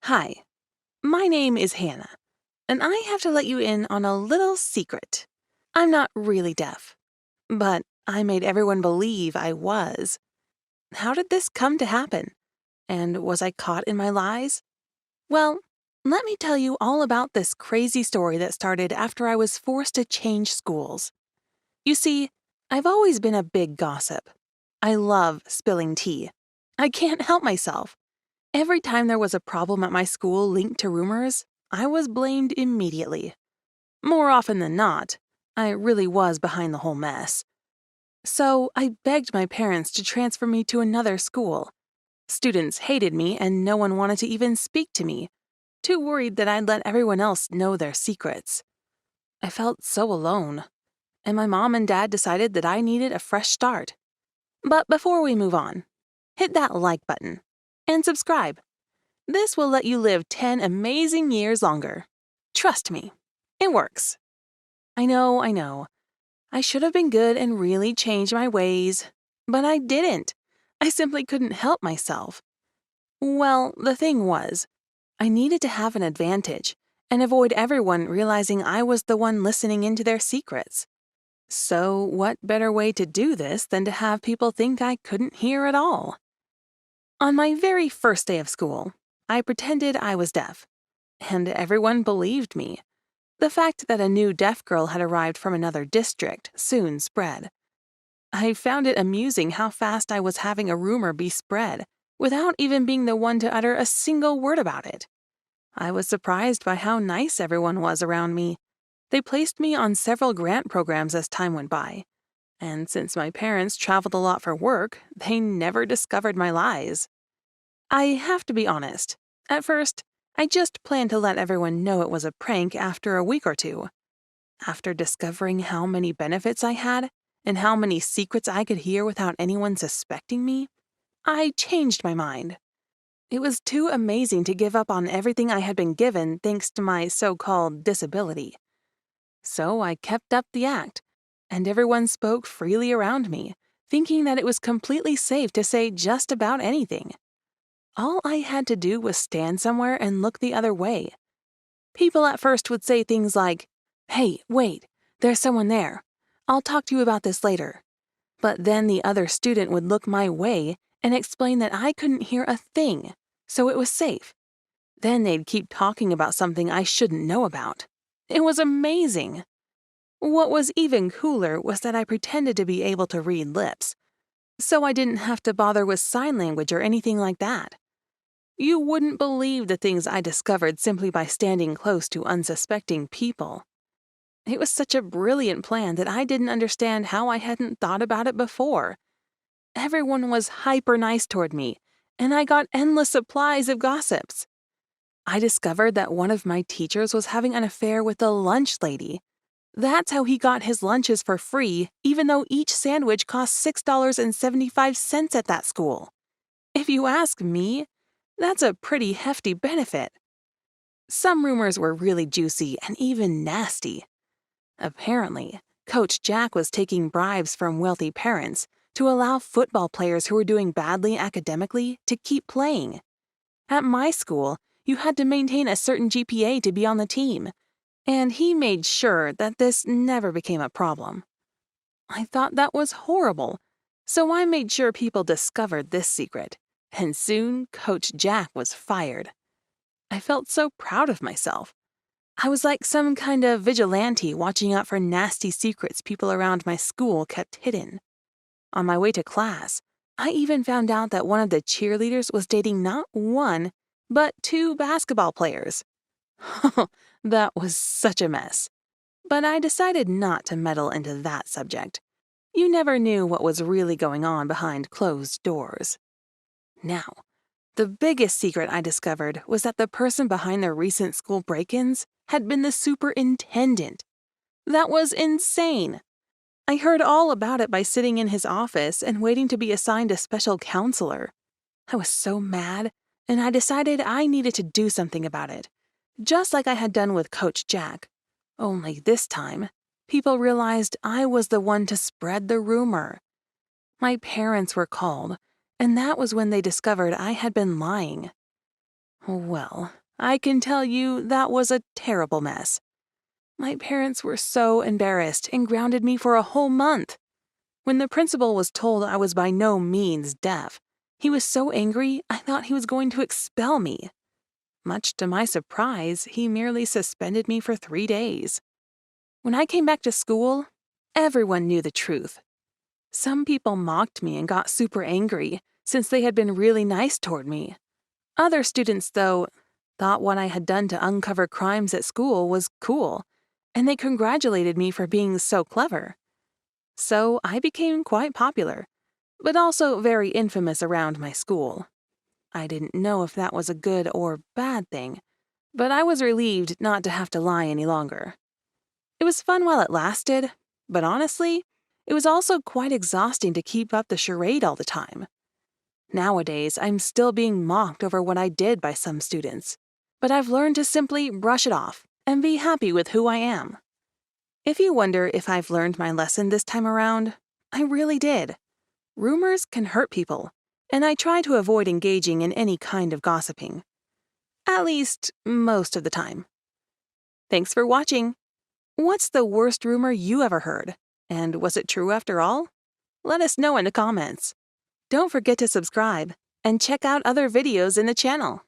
Hi, my name is Hannah, and I have to let you in on a little secret. I'm not really deaf, but I made everyone believe I was. How did this come to happen? And was I caught in my lies? Well, let me tell you all about this crazy story that started after I was forced to change schools. You see, I've always been a big gossip. I love spilling tea. I can't help myself. Every time there was a problem at my school linked to rumors, I was blamed immediately. More often than not, I really was behind the whole mess. So I begged my parents to transfer me to another school. Students hated me and no one wanted to even speak to me, too worried that I'd let everyone else know their secrets. I felt so alone, and my mom and dad decided that I needed a fresh start. But before we move on, hit that like button and subscribe. This will let you live 10 amazing years longer. Trust me, it works. I know. I should have been good and really changed my ways, but I didn't. I simply couldn't help myself. Well, the thing was, I needed to have an advantage and avoid everyone realizing I was the one listening into their secrets. So, what better way to do this than to have people think I couldn't hear at all? On my very first day of school, I pretended I was deaf, and everyone believed me. The fact that a new deaf girl had arrived from another district soon spread. I found it amusing how fast I was having a rumor be spread, without even being the one to utter a single word about it. I was surprised by how nice everyone was around me. They placed me on several grant programs as time went by, and since my parents traveled a lot for work, they never discovered my lies. I have to be honest. At first, I just planned to let everyone know it was a prank after a week or two. After discovering how many benefits I had and how many secrets I could hear without anyone suspecting me, I changed my mind. It was too amazing to give up on everything I had been given thanks to my so-called disability. So I kept up the act, and everyone spoke freely around me, thinking that it was completely safe to say just about anything. All I had to do was stand somewhere and look the other way. People at first would say things like, "Hey, wait, there's someone there. I'll talk to you about this later." But then the other student would look my way and explain that I couldn't hear a thing, so it was safe. Then they'd keep talking about something I shouldn't know about. It was amazing. What was even cooler was that I pretended to be able to read lips, so I didn't have to bother with sign language or anything like that. You wouldn't believe the things I discovered simply by standing close to unsuspecting people. It was such a brilliant plan that I didn't understand how I hadn't thought about it before. Everyone was hyper nice toward me, and I got endless supplies of gossips. I discovered that one of my teachers was having an affair with the lunch lady. That's how he got his lunches for free, even though each sandwich cost $6.75 at that school. If you ask me, that's a pretty hefty benefit. Some rumors were really juicy and even nasty. Apparently, Coach Jack was taking bribes from wealthy parents to allow football players who were doing badly academically to keep playing. At my school, you had to maintain a certain GPA to be on the team, and he made sure that this never became a problem. I thought that was horrible, so I made sure people discovered this secret, and soon Coach Jack was fired. I felt so proud of myself. I was like some kind of vigilante watching out for nasty secrets people around my school kept hidden. On my way to class, I even found out that one of the cheerleaders was dating not one, but two basketball players. That was such a mess. But I decided not to meddle into that subject. You never knew what was really going on behind closed doors. Now, the biggest secret I discovered was that the person behind the recent school break-ins had been the superintendent. That was insane. I heard all about it by sitting in his office and waiting to be assigned a special counselor. I was so mad, and I decided I needed to do something about it, just like I had done with Coach Jack. Only this time, people realized I was the one to spread the rumor. My parents were called, and that was when they discovered I had been lying. Well, I can tell you that was a terrible mess. My parents were so embarrassed and grounded me for a whole month. When the principal was told I was by no means deaf, he was so angry I thought he was going to expel me. Much to my surprise, he merely suspended me for 3 days. When I came back to school, everyone knew the truth. Some people mocked me and got super angry, since they had been really nice toward me. Other students, though, thought what I had done to uncover crimes at school was cool, and they congratulated me for being so clever. So I became quite popular, but also very infamous around my school. I didn't know if that was a good or bad thing, but I was relieved not to have to lie any longer. It was fun while it lasted, but honestly, it was also quite exhausting to keep up the charade all the time. Nowadays, I'm still being mocked over what I did by some students, but I've learned to simply brush it off and be happy with who I am. If you wonder if I've learned my lesson this time around, I really did. Rumors can hurt people, and I try to avoid engaging in any kind of gossiping. At least, most of the time. Thanks for watching. What's the worst rumor you ever heard? And was it true after all? Let us know in the comments. Don't forget to subscribe and check out other videos in the channel.